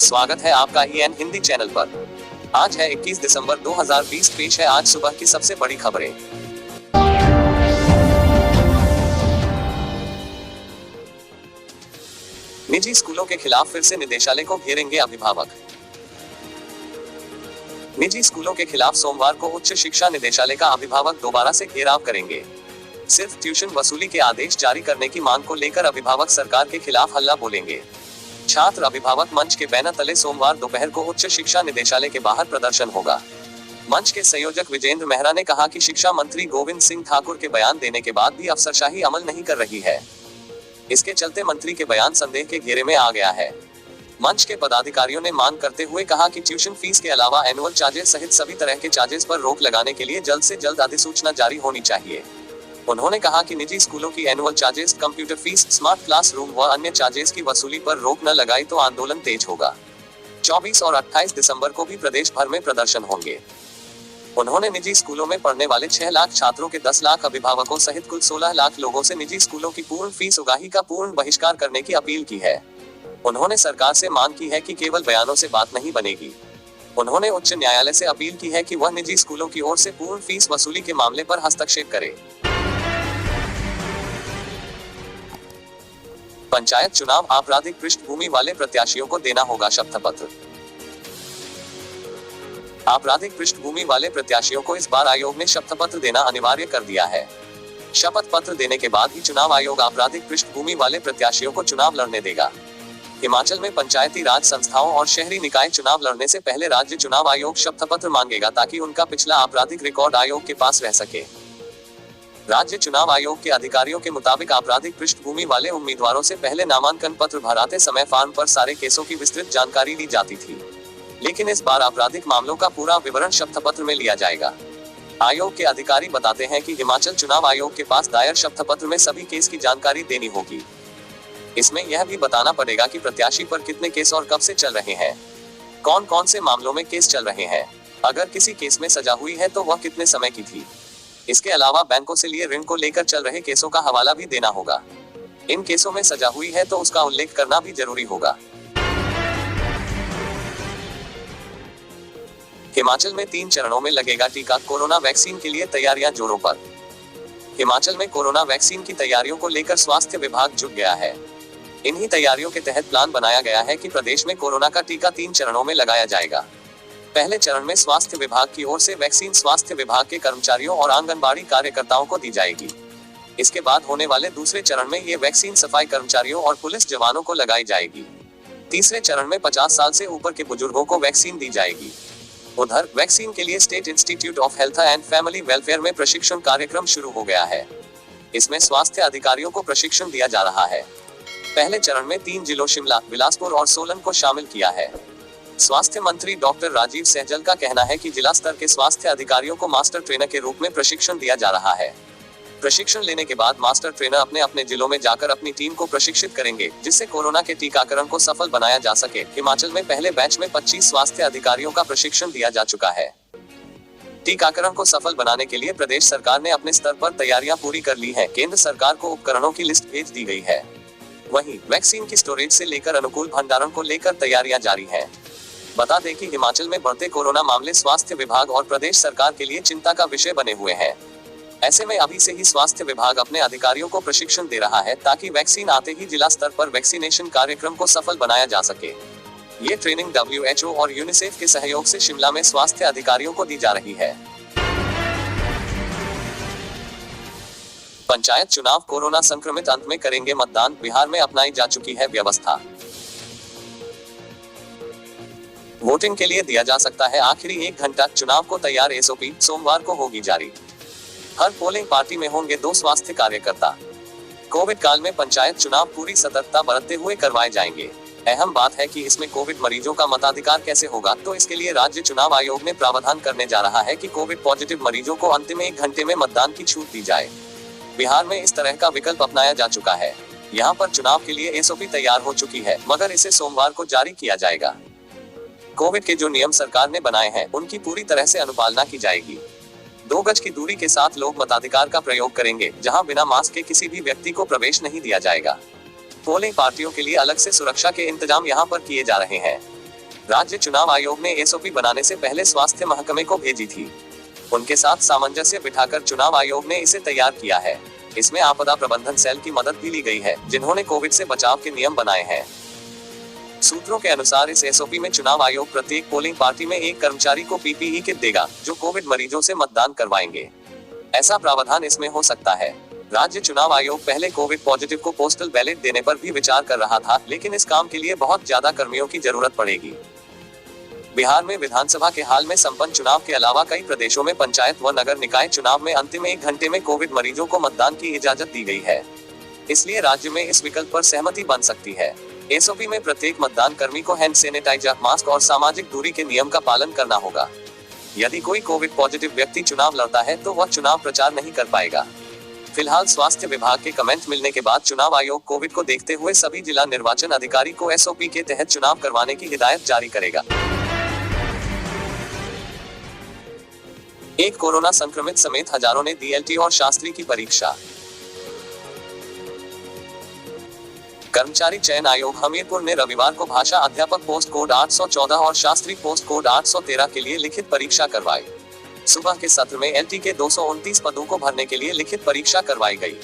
स्वागत है आपका EN हिंदी चैनल पर। आज है 21 दिसंबर 2020। पेश है आज सुबह की सबसे बड़ी खबरें। निजी स्कूलों के खिलाफ फिर से निदेशालय को घेरेंगे अभिभावक। निजी स्कूलों के खिलाफ सोमवार को उच्च शिक्षा निदेशालय का अभिभावक दोबारा से घेराव करेंगे। सिर्फ ट्यूशन वसूली के आदेश जारी करने की मांग को लेकर अभिभावक सरकार के खिलाफ हल्ला बोलेंगे। छात्र अभिभावक मंच के बैनर तले सोमवार दोपहर को उच्च शिक्षा निदेशालय के बाहर प्रदर्शन होगा। मंच के संयोजक विजेंद्र मेहरा ने कहा कि शिक्षा मंत्री गोविंद सिंह ठाकुर के बयान देने के बाद भी अफसरशाही अमल नहीं कर रही है। इसके चलते मंत्री के बयान संदेह के घेरे में आ गया है। मंच के पदाधिकारियों ने मांग करते हुए कहा कि ट्यूशन फीस के अलावा एनुअल चार्जेस सहित सभी तरह के चार्जेस पर रोक लगाने के लिए जल्द से जल्द अधिसूचना जारी होनी चाहिए। उन्होंने कहा कि निजी स्कूलों की annual charges, computer fees, smart classroom व अन्य चार्जेस की वसूली पर रोक न लगाई तो आंदोलन तेज होगा। 24 और 28 दिसंबर को भी प्रदेश भर में प्रदर्शन होंगे। उन्होंने निजी स्कूलों में पढ़ने वाले 6 लाख छात्रों के 10 लाख अभिभावकों सहित कुल 16 लाख लोगों से निजी स्कूलों की पूर्ण फीस उगाही का पूर्ण बहिष्कार करने की अपील की है। उन्होंने सरकार से मांग की है कि केवल बयानों से बात नहीं बनेगी। उन्होंने उच्च न्यायालय से अपील की है कि वह निजी स्कूलों की ओर से पूर्ण फीस वसूली के मामले पर हस्तक्षेप करे। पंचायत चुनाव, आपराधिक पृष्ठभूमि वाले प्रत्याशियों को देना होगा शपथ पत्र। आपराधिक पृष्ठभूमि वाले प्रत्याशियों को इस बार आयोग ने शपथ पत्र देना अनिवार्य कर दिया है। शपथ पत्र देने के बाद ही चुनाव आयोग आपराधिक पृष्ठभूमि वाले प्रत्याशियों को चुनाव लड़ने देगा। हिमाचल में पंचायती राज संस्थाओं और शहरी निकाय चुनाव लड़ने से पहले राज्य चुनाव आयोग शपथ पत्र मांगेगा ताकि उनका पिछला आपराधिक रिकॉर्ड आयोग के पास रह सके। राज्य चुनाव आयोग के अधिकारियों के मुताबिक आपराधिक पृष्ठभूमि वाले उम्मीदवारों से पहले नामांकन पत्र भराते समय फॉर्म पर सारे केसों की विस्तृत जानकारी ली जाती थी, लेकिन इस बार आपराधिक मामलों का पूरा विवरण शपथ पत्र में लिया जाएगा। आयोग के अधिकारी बताते हैं कि हिमाचल चुनाव आयोग के पास दायर शपथ पत्र में सभी केस की जानकारी देनी होगी। इसमें यह भी बताना पड़ेगा कि प्रत्याशी पर कितने केस और कब से चल रहे हैं, कौन कौन से मामलों में केस चल रहे हैं, अगर किसी केस में सजा हुई है तो वह कितने समय की थी। इसके अलावा बैंकों से लिए ऋण को लेकर चल रहे केसों का हवाला भी देना होगा। इन केसों में सजा हुई है तो उसका उल्लेख करना भी जरूरी होगा। हिमाचल में 3 चरणों में लगेगा टीका, कोरोना वैक्सीन के लिए तैयारियां जोरों पर। हिमाचल में कोरोना वैक्सीन की तैयारियों को लेकर स्वास्थ्य विभाग जुट गया है। इन्हीं तैयारियों के तहत प्लान बनाया गया है कि प्रदेश में कोरोना का टीका 3 चरणों में लगाया जाएगा। पहले चरण में स्वास्थ्य विभाग की ओर से वैक्सीन स्वास्थ्य विभाग के कर्मचारियों और आंगनबाड़ी कार्यकर्ताओं को दी जाएगी। इसके बाद होने वाले दूसरे चरण में ये वैक्सीन सफाई कर्मचारियों और पुलिस जवानों को लगाई जाएगी। तीसरे चरण में 50 साल से ऊपर के बुजुर्गों को वैक्सीन दी जाएगी। उधर वैक्सीन के लिए state institute of health and family welfare में प्रशिक्षण कार्यक्रम शुरू हो गया है। इसमें स्वास्थ्य अधिकारियों को प्रशिक्षण दिया जा रहा है। पहले चरण में 3 जिलों शिमला, बिलासपुर और सोलन को शामिल किया है। स्वास्थ्य मंत्री डॉक्टर राजीव सहजल का कहना है कि जिला स्तर के स्वास्थ्य अधिकारियों को मास्टर ट्रेनर के रूप में प्रशिक्षण दिया जा रहा है। प्रशिक्षण लेने के बाद मास्टर ट्रेनर अपने अपने जिलों में जाकर अपनी टीम को प्रशिक्षित करेंगे, जिससे कोरोना के टीकाकरण को सफल बनाया जा सके। हिमाचल में पहले बैच में 25 स्वास्थ्य अधिकारियों का प्रशिक्षण दिया जा चुका है। टीकाकरण को सफल बनाने के लिए प्रदेश सरकार ने अपने स्तर पर तैयारियां पूरी कर ली है। केंद्र सरकार को उपकरणों की लिस्ट भेज दी गई है। वहीं वैक्सीन की स्टोरेज से लेकर अनुकूल भंडारण को लेकर तैयारियां जारी है। बता दें कि हिमाचल में बढ़ते कोरोना मामले स्वास्थ्य विभाग और प्रदेश सरकार के लिए चिंता का विषय बने हुए हैं। ऐसे में अभी से ही स्वास्थ्य विभाग अपने अधिकारियों को प्रशिक्षण दे रहा है ताकि वैक्सीन आते ही जिला स्तर पर वैक्सीनेशन कार्यक्रम को सफल बनाया जा सके। ये ट्रेनिंग WHO और यूनिसेफ के सहयोग से शिमला में स्वास्थ्य अधिकारियों को दी जा रही है। पंचायत चुनाव, कोरोना संक्रमित अंत में करेंगे मतदान, बिहार में अपनाई जा चुकी है व्यवस्था। वोटिंग के लिए दिया जा सकता है आखिरी 1 घंटा, चुनाव को तैयार SOP सोमवार को होगी जारी। हर पोलिंग पार्टी में होंगे 2 स्वास्थ्य कार्यकर्ता। कोविड काल में पंचायत चुनाव पूरी सतर्कता बरतते हुए करवाए जाएंगे। अहम बात है कि इसमें कोविड मरीजों का मताधिकार कैसे होगा, तो इसके लिए राज्य चुनाव आयोग ने प्रावधान करने जा रहा है कि कोविड पॉजिटिव मरीजों को अंतिम 1 घंटे में मतदान की छूट दी जाए। बिहार में इस तरह का विकल्प अपनाया जा चुका है। यहाँ पर चुनाव के लिए SOP तैयार हो चुकी है, मगर इसे सोमवार को जारी किया जाएगा। कोविड के जो नियम सरकार ने बनाए हैं उनकी पूरी तरह से अनुपालना की जाएगी। 2 गज की दूरी के साथ लोग मताधिकार का प्रयोग करेंगे, जहां बिना मास्क के किसी भी व्यक्ति को प्रवेश नहीं दिया जाएगा। पोलिंग पार्टियों के लिए अलग से सुरक्षा के इंतजाम यहां पर किए जा रहे हैं। राज्य चुनाव आयोग ने एसओपी बनाने से पहले स्वास्थ्य महकमे को भेजी थी। उनके साथ सामंजस्य बिठाकर चुनाव आयोग ने इसे तैयार किया है। इसमें आपदा प्रबंधन सेल की मदद भी ली गई है, जिन्होंने कोविड से बचाव के नियम बनाए हैं। सूत्रों के अनुसार इस एसओपी में चुनाव आयोग प्रत्येक पोलिंग पार्टी में एक कर्मचारी को पीपीई किट देगा, जो कोविड मरीजों से मतदान करवाएंगे। ऐसा प्रावधान इसमें हो सकता है। राज्य चुनाव आयोग पहले कोविड पॉजिटिव को पोस्टल बैलेट देने पर भी विचार कर रहा था, लेकिन इस काम के लिए बहुत ज्यादा कर्मियों की जरूरत पड़ेगी। बिहार में विधानसभा के हाल में संपन्न चुनाव के अलावा कई प्रदेशों में पंचायत व नगर निकाय चुनाव में अंतिम 1 घंटे में कोविड मरीजों को मतदान की इजाजत दी गई है। इसलिए राज्य में इस विकल्प पर सहमति बन सकती है। एसओपी में प्रत्येक मतदान कर्मी को हैंड सैनिटाइजर, मास्क और सामाजिक दूरी के नियम का पालन करना होगा। यदि कोई कोविड पॉजिटिव व्यक्ति चुनाव लड़ता है तो वह चुनाव प्रचार नहीं कर पाएगा। फिलहाल स्वास्थ्य विभाग के कमेंट मिलने के बाद चुनाव आयोग कोविड को देखते हुए सभी जिला निर्वाचन अधिकारी को एसओपी के तहत चुनाव करवाने की हिदायत जारी करेगा। एक कोरोना संक्रमित समेत हजारों ने दी एलटी और शास्त्री की परीक्षा। कर्मचारी चयन आयोग हमीरपुर ने रविवार को भाषा अध्यापक पोस्ट कोड 814 और शास्त्री पोस्ट कोड 813 के लिए लिखित परीक्षा करवाई। सुबह के सत्र में एलटी के 229 पदों को भरने के लिए लिखित परीक्षा करवाई गई।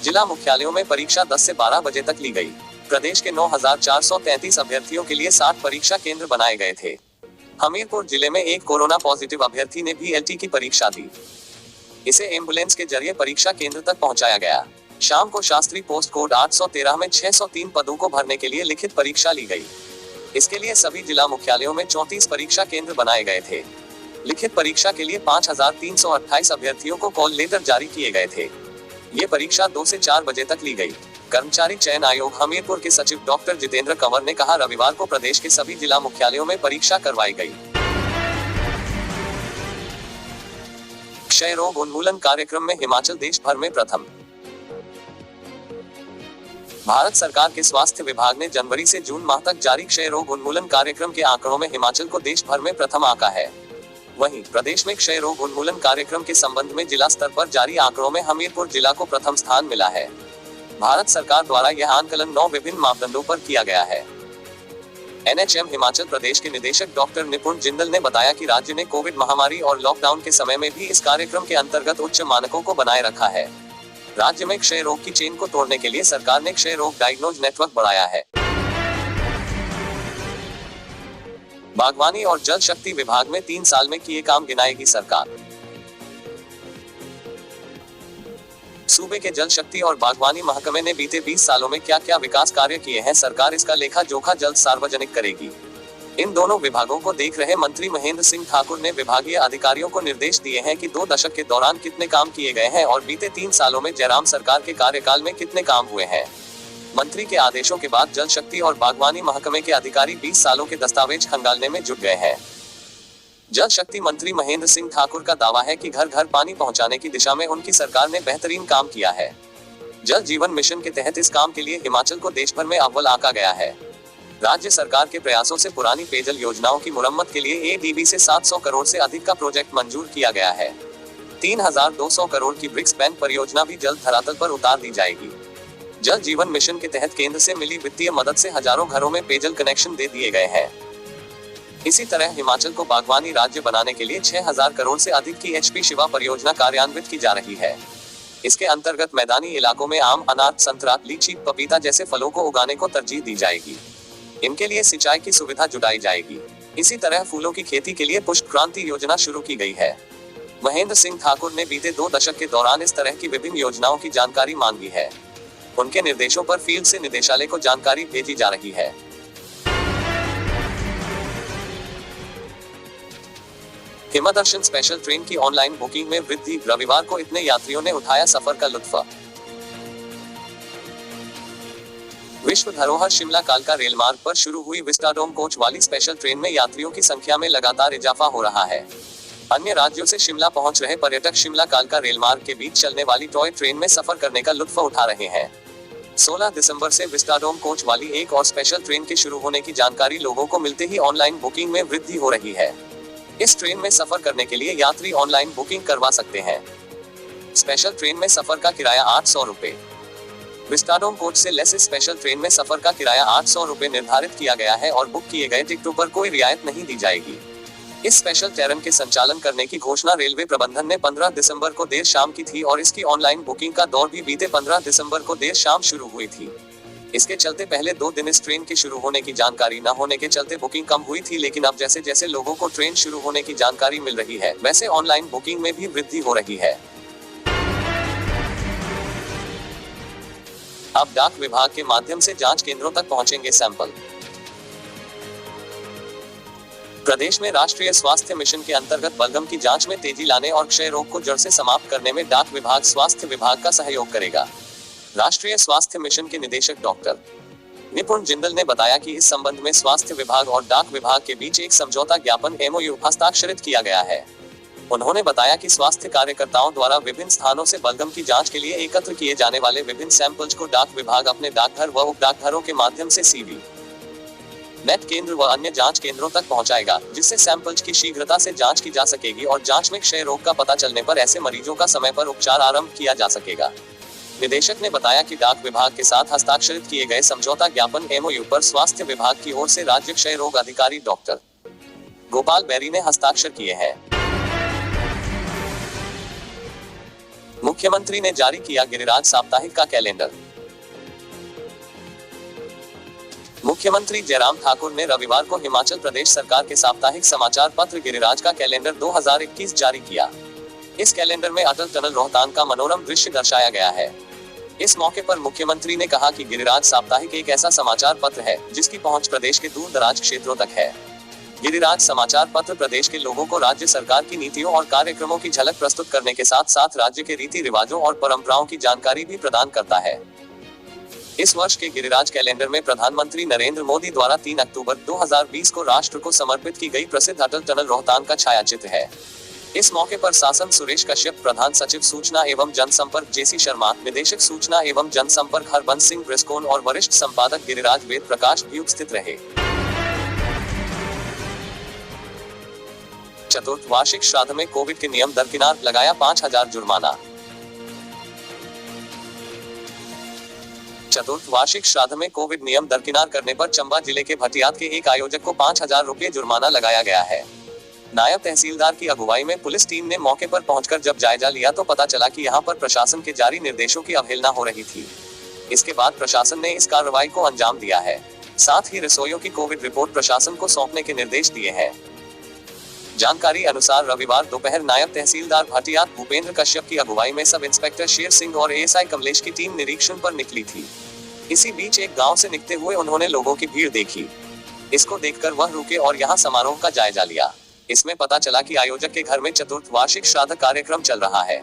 जिला मुख्यालयों में परीक्षा 10 से 12 बजे तक ली गई। प्रदेश के 9,433 अभ्यर्थियों के लिए 60 परीक्षा केंद्र बनाए गए थे। हमीरपुर जिले में एक कोरोना पॉजिटिव अभ्यर्थी ने भी एलटी की परीक्षा दी। इसे एम्बुलेंस के जरिए परीक्षा केंद्र तक पहुंचाया गया। शाम को शास्त्री पोस्ट कोड 813 में 603 पदों को भरने के लिए लिखित परीक्षा ली गई। इसके लिए सभी जिला मुख्यालयों में 34 परीक्षा केंद्र बनाए गए थे। लिखित परीक्षा के लिए 5,328 अभ्यर्थियों को कॉल लेटर जारी किए गए थे। ये परीक्षा 2 से 4 बजे तक ली गई। कर्मचारी चयन आयोग हमीरपुर के सचिव डॉक्टर जितेंद्र कंवर ने कहा, रविवार को प्रदेश के सभी जिला मुख्यालयों में परीक्षा करवाई गई। क्षय रोग उन्मूलन कार्यक्रम में हिमाचल देश भर में प्रथम। भारत सरकार के स्वास्थ्य विभाग ने जनवरी से जून माह तक जारी क्षय रोग उन्मूलन कार्यक्रम के आंकड़ों में हिमाचल को देश भर में प्रथम आंका है। वहीं प्रदेश में क्षय रोग उन्मूलन कार्यक्रम के संबंध में जिला स्तर पर जारी आंकड़ों में हमीरपुर जिला को प्रथम स्थान मिला है। भारत सरकार द्वारा यह आंकलन 9 विभिन्न मापदंडों पर किया गया है। एनएचएम हिमाचल प्रदेश के निदेशक डॉक्टर निपुण जिंदल ने बताया कि राज्य ने कोविड महामारी और लॉकडाउन के समय में भी इस कार्यक्रम के अंतर्गत उच्च मानकों को बनाए रखा है। राज्य में क्षय रोग की चेन को तोड़ने के लिए सरकार ने क्षय रोग डायग्नोज नेटवर्क बढ़ाया है। बागवानी और जल शक्ति विभाग में 3 साल में किए काम गिनाएगी सरकार। सूबे के जल शक्ति और बागवानी महकमे ने बीते 20 सालों में क्या क्या विकास कार्य किए हैं, सरकार इसका लेखा जोखा जल्द सार्वजनिक करेगी। इन दोनों विभागों को देख रहे मंत्री महेंद्र सिंह ठाकुर ने विभागीय अधिकारियों को निर्देश दिए हैं कि 2 दशक के दौरान कितने काम किए गए हैं और बीते 3 सालों में जयराम सरकार के कार्यकाल में कितने काम हुए हैं। मंत्री के आदेशों के बाद जल शक्ति और बागवानी महकमे के अधिकारी 20 सालों के दस्तावेज खंगालने में जुट गए हैं। जल शक्ति मंत्री महेंद्र सिंह ठाकुर का दावा है कि घर घर पानी पहुंचाने की दिशा में उनकी सरकार ने बेहतरीन काम किया है। जल जीवन मिशन के तहत इस काम के लिए हिमाचल को देश भर में अव्वल आंका गया है। राज्य सरकार के प्रयासों से पुरानी पेयजल योजनाओं की मुरम्मत के लिए एडीबी से 700 करोड़ से अधिक का प्रोजेक्ट मंजूर किया गया है। 3,200 करोड़ की ब्रिक्स बैंक परियोजना भी जल्द धरातल पर उतार दी जाएगी। जल जीवन मिशन के तहत केंद्र से मिली वित्तीय मदद से हजारों घरों में पेयजल कनेक्शन दे दिए गए हैं। इसी तरह हिमाचल को बागवानी राज्य बनाने के लिए 6,000 करोड़ से अधिक की एचपी शिवा परियोजना कार्यान्वित की जा रही है। इसके अंतर्गत मैदानी इलाकों में आम, अनार, संतरा, लीची, पपीता जैसे फलों को उगाने को तरजीह दी जाएगी। इनके लिए सिंचाई की सुविधा जुटाई जाएगी। इसी तरह फूलों की खेती के लिए पुष्प क्रांति योजना शुरू की गई है। महेंद्र सिंह ठाकुर ने बीते 2 दशक के दौरान इस तरह की विभिन्न योजनाओं की जानकारी मांगी है। उनके निर्देशों पर फील्ड से निदेशालय को जानकारी भेजी जा रही है। हिमदर्शन स्पेशल ट्रेन की ऑनलाइन बुकिंग में वृद्धि, रविवार को इतने यात्रियों ने उठाया सफर का लुत्फ। विश्व धरोहर शिमला कालका रेल मार्ग पर शुरू हुई विस्टाडोम कोच वाली स्पेशल ट्रेन में यात्रियों की संख्या में लगातार इजाफा हो रहा है। अन्य राज्यों से शिमला पहुंच रहे पर्यटक शिमला कालका रेल मार्ग के बीच चलने वाली टॉय ट्रेन में सफर करने का लुत्फ उठा रहे हैं। 16 दिसंबर से विस्टाडोम कोच वाली एक और स्पेशल ट्रेन के शुरू होने की जानकारी लोगों को मिलते ही ऑनलाइन बुकिंग में वृद्धि हो रही है। इस ट्रेन में सफर करने के लिए यात्री ऑनलाइन बुकिंग करवा सकते हैं। स्पेशल ट्रेन में सफर का किराया 800 रुपए। विस्टाडोम कोच से लेस स्पेशल ट्रेन में सफर का किराया 800 रुपए निर्धारित किया गया है और बुक किए गए टिकटों पर कोई रियायत नहीं दी जाएगी। इस स्पेशल ट्रेन के संचालन करने की घोषणा रेलवे प्रबंधन ने 15 दिसंबर को देर शाम की थी और इसकी ऑनलाइन बुकिंग का दौर भी बीते 15 दिसंबर को देर शाम शुरू हुई थी। इसके चलते पहले 2 दिन इस ट्रेन के शुरू होने की जानकारी न होने के चलते बुकिंग कम हुई थी, लेकिन अब जैसे जैसे लोगों को ट्रेन शुरू होने की जानकारी मिल रही है, वैसे ऑनलाइन बुकिंग में भी वृद्धि हो रही है। अब डाक विभाग के माध्यम से जांच केंद्रों तक पहुंचेंगे सैंपल। प्रदेश में राष्ट्रीय स्वास्थ्य मिशन के अंतर्गत बलगम की जांच में तेजी लाने और क्षय रोग को जड़ से समाप्त करने में डाक विभाग स्वास्थ्य विभाग का सहयोग करेगा। राष्ट्रीय स्वास्थ्य मिशन के निदेशक डॉक्टर निपुण जिंदल ने बताया कि इस संबंध में स्वास्थ्य विभाग और डाक विभाग के बीच एक समझौता ज्ञापन MOU हस्ताक्षरित किया गया है। उन्होंने बताया कि स्वास्थ्य कार्यकर्ताओं द्वारा विभिन्न स्थानों से बलगम की जांच के लिए एकत्र किए जाने वाले विभिन्न सैंपल्स को डाक विभाग अपने डाकघर व उप डाकघरों के माध्यम से CV, नेट केंद्र व अन्य जांच केंद्रों तक पहुंचाएगा, जिससे सैंपल्स की शीघ्रता से जांच की जा सकेगी और जांच में क्षय रोग का पता चलने पर ऐसे मरीजों का समय पर उपचार आरंभ किया जा सकेगा। निदेशक ने बताया कि डाक विभाग के साथ हस्ताक्षरित किए गए समझौता ज्ञापन MOU पर स्वास्थ्य विभाग की ओर से राज्य क्षय रोग अधिकारी डॉक्टर गोपाल बैरी ने हस्ताक्षर किए हैं। मुख्यमंत्री ने जारी किया गिरिराज साप्ताहिक का कैलेंडर। मुख्यमंत्री जयराम ठाकुर ने रविवार को हिमाचल प्रदेश सरकार के साप्ताहिक समाचार पत्र गिरिराज का कैलेंडर 2021 जारी किया। इस कैलेंडर में अटल टनल रोहतांग का मनोरम दृश्य दर्शाया गया है। इस मौके पर मुख्यमंत्री ने कहा कि गिरिराज साप्ताहिक एक ऐसा समाचार पत्र है जिसकी पहुंच प्रदेश के दूर दराज क्षेत्रों तक है। गिरिराज समाचार पत्र प्रदेश के लोगों को राज्य सरकार की नीतियों और कार्यक्रमों की झलक प्रस्तुत करने के साथ साथ राज्य के रीति रिवाजों और परंपराओं की जानकारी भी प्रदान करता है। इस वर्ष के गिरिराज कैलेंडर में प्रधानमंत्री नरेंद्र मोदी द्वारा 3 अक्टूबर 2020 को राष्ट्र को समर्पित की गई प्रसिद्ध अटल टनल रोहतांग का छायाचित्र है। इस मौके पर शासन सुरेश कश्यप, प्रधान सचिव सूचना एवं जनसंपर्क JC शर्मा, निदेशक सूचना एवं जनसंपर्क हरबंस सिंह ब्रिस्कोन और वरिष्ठ संपादक गिरिराज वेद प्रकाश भी उपस्थित रहे। चतुर्थ वार्षिक श्राद्ध में कोविड के नियम दरकिनार, लगाया 5000 जुर्माना। चतुर्थ वार्षिक श्राद्ध में कोविड नियम दरकिनार करने पर चंबा जिले के भटियात के एक आयोजक को 5000 रुपये जुर्माना लगाया गया है। नायब तहसीलदार की अगुवाई में पुलिस टीम ने मौके पर पहुंचकर जब जायजा लिया तो पता चला कि यहां पर प्रशासन के जारी निर्देशों की अवहेलना हो रही थी। इसके बाद प्रशासन ने इस कार्रवाई को अंजाम दिया है। साथ ही रसोइयों की कोविड रिपोर्ट प्रशासन को सौंपने के निर्देश दिए हैं। जानकारी अनुसार रविवार दोपहर नायब तहसीलदार भटियात भूपेंद्र कश्यप की अगुवाई में सब इंस्पेक्टर शेर सिंह और ASI कमलेश की टीम निरीक्षण पर निकली थी। इसी बीच एक गांव से निकलते हुए उन्होंने लोगों की भीड़ देखी। इसको देखकर वह रुके और यहां समारोह का जायजा लिया। इसमें पता चला कि आयोजक के घर में चतुर्थ वार्षिक श्राद्ध कार्यक्रम चल रहा है।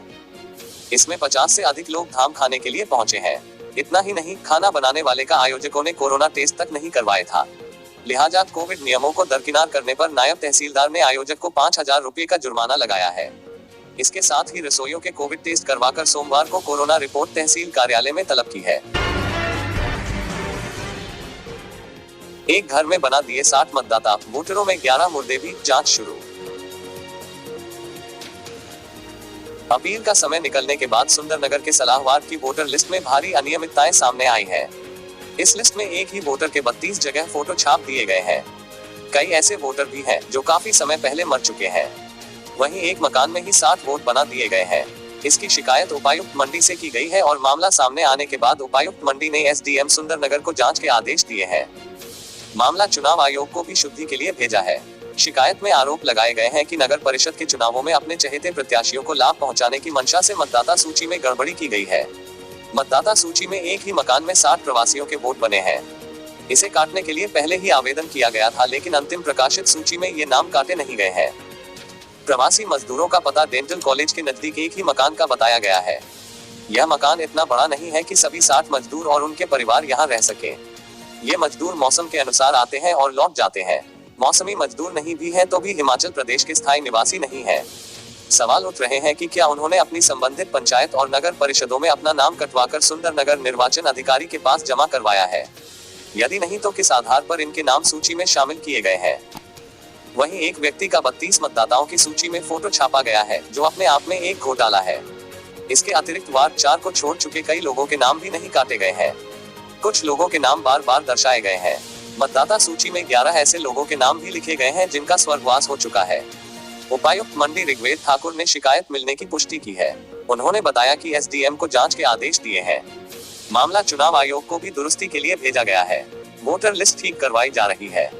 इसमें 50 से अधिक लोग धाम खाने के लिए पहुंचे हैं। इतना ही नहीं, खाना बनाने वाले का आयोजकों ने कोरोना टेस्ट तक नहीं करवाया था। लिहाजा कोविड नियमों को दरकिनार करने पर नायब तहसीलदार ने आयोजक को 5000 रुपये का जुर्माना लगाया है। इसके साथ ही रसोइयों के कोविड टेस्ट करवाकर सोमवार को कोरोना रिपोर्ट तहसील कार्यालय में तलब की है। एक घर में बना दिए 60 मतदाता, वोटरों में 11 मुर्दे भी, जांच शुरू। अपील का समय निकलने के बाद सुंदरनगर के सलाहवार की वोटर लिस्ट में भारी अनियमितताएं सामने आई है। इस लिस्ट में एक ही वोटर के 32 जगह फोटो छाप दिए गए हैं। कई ऐसे वोटर भी हैं जो काफी समय पहले मर चुके हैं। वहीं एक मकान में ही 60 वोट बना दिए गए हैं। इसकी शिकायत उपायुक्त मंडी से की गई है और मामला सामने आने के बाद उपायुक्त मंडी ने SDM सुंदरनगर को जांच के आदेश दिए हैं। मामला चुनाव आयोग को भी शुद्धि के लिए भेजा है। शिकायत में आरोप लगाए गए हैं कि नगर परिषद के चुनावों में अपने चहेते प्रत्याशियों को लाभ पहुंचाने की मंशा से मतदाता सूची में गड़बड़ी की गई है। मतदाता सूची में एक ही मकान में 60 प्रवासियों के वोट बने हैं। इसे काटने के लिए पहले ही आवेदन किया गया था, लेकिन अंतिम प्रकाशित सूची में ये नाम काटे नहीं गए हैं। प्रवासी मजदूरों का पता डेंटल कॉलेज के नजदीक एक ही मकान का बताया गया है। यह मकान इतना बड़ा नहीं है कि सभी 60 मजदूर और उनके परिवार यहाँ रह सके। ये मजदूर मौसम के अनुसार आते हैं और लौट जाते हैं। मौसमी मजदूर नहीं भी हैं तो भी हिमाचल प्रदेश के स्थायी निवासी नहीं है। सवाल उठ रहे हैं कि क्या उन्होंने अपनी संबंधित पंचायत और नगर परिषदों में अपना नाम कटवाकर सुंदरनगर निर्वाचन अधिकारी के पास जमा करवाया है। यदि नहीं तो किस आधार पर इनके नाम सूची में शामिल किए गए हैं। वहीं एक व्यक्ति का 32 मतदाताओं की सूची में फोटो छापा गया है, जो अपने आप में एक घोटाला है। इसके अतिरिक्त वार्ड 4 को छोड़ चुके कई लोगों के नाम भी नहीं काटे गए हैं। कुछ लोगों के नाम बार बार दर्शाए गए हैं। मतदाता सूची में 11 ऐसे लोगों के नाम भी लिखे गए हैं जिनका स्वर्गवास हो चुका है। उपायुक्त मंडी ऋग्वेद ठाकुर ने शिकायत मिलने की पुष्टि की है। उन्होंने बताया कि एसडीएम को जांच के आदेश दिए हैं। मामला चुनाव आयोग को भी दुरुस्ती के लिए भेजा गया है। वोटर लिस्ट ठीक करवाई जा रही है।